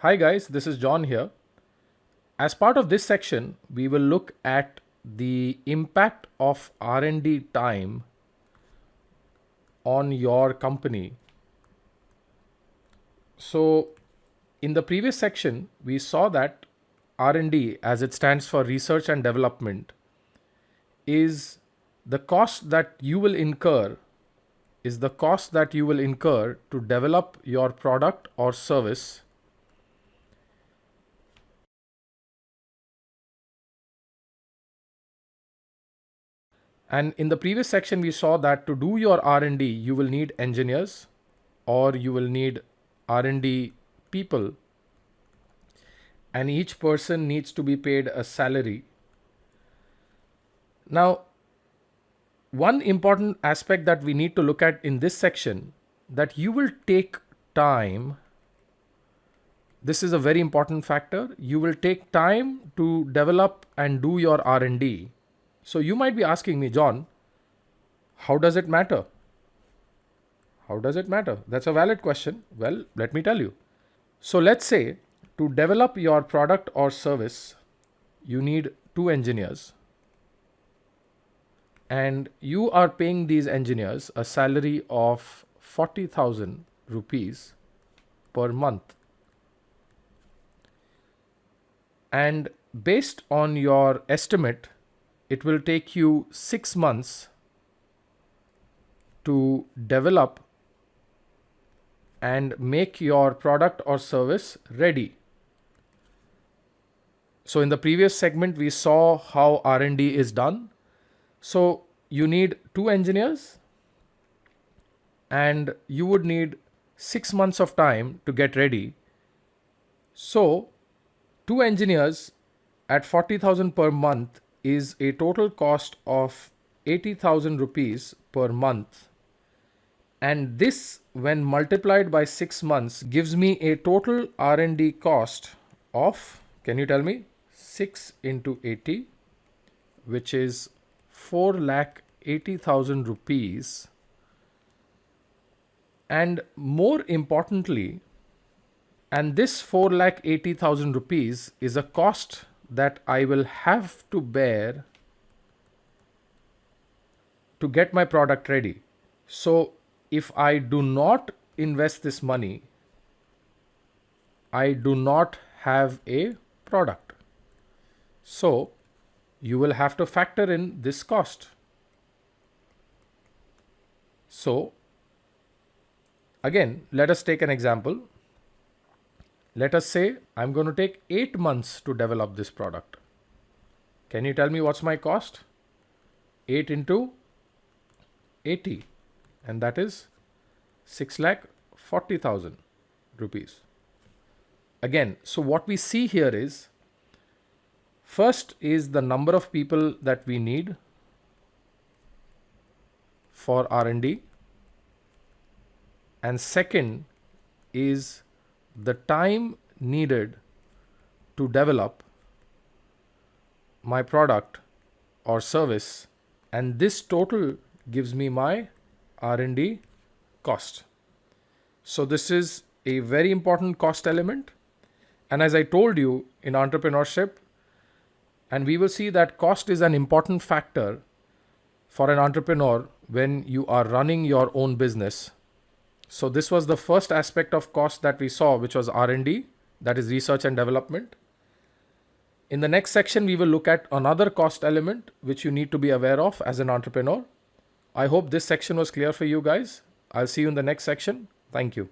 Hi guys, this is John here. As part of this section, we will look at the impact of R&D time on your company. So in the previous section, we saw that R&D, as it stands for research and development, is the cost that you will incur to develop your product or service. And in the previous section, we saw that to do your R&D, you will need engineers or you will need R&D people, and each person needs to be paid a salary. Now, one important aspect that we need to look at in this section, that you will take time. This is a very important factor. You will take time to develop and do your R&D. So you might be asking me, John, how does it matter? How does it matter? That's a valid question. Well, let me tell you. So let's say to develop your product or service, you need 2 engineers. And you are paying these engineers a salary of 40,000 rupees per month. And based on your estimate, it will take you 6 months to develop and make your product or service ready. So in the previous segment, we saw how R&D is done. So you need 2 engineers and you would need 6 months of time to get ready. So 2 engineers at 40,000 per month is a total cost of 80,000 rupees per month. And this, when multiplied by 6 months, gives me a total R&D cost of, can you tell me, 6 into 80, which is 4,80,000 rupees. And more importantly, and this 4,80,000 rupees is a cost that I will have to bear to get my product ready. So if I do not invest this money, I do not have a product. So you will have to factor in this cost. So again, let us take an example. Let us say I'm going to take 8 months to develop this product. Can you tell me what's my cost? 8 into 80, and that is 6,40,000 rupees. Again, so what we see here is, first is the number of people that we need for R&D, and second is the time needed to develop my product or service, and this total gives me my R&D cost. So this is a very important cost element, and as I told you in entrepreneurship, and we will see that cost is an important factor for an entrepreneur when you are running your own business. So this was the first aspect of cost that we saw, which was R&D, that is research and development. In the next section, we will look at another cost element which you need to be aware of as an entrepreneur. I hope this section was clear for you guys. I'll see you in the next section. Thank you.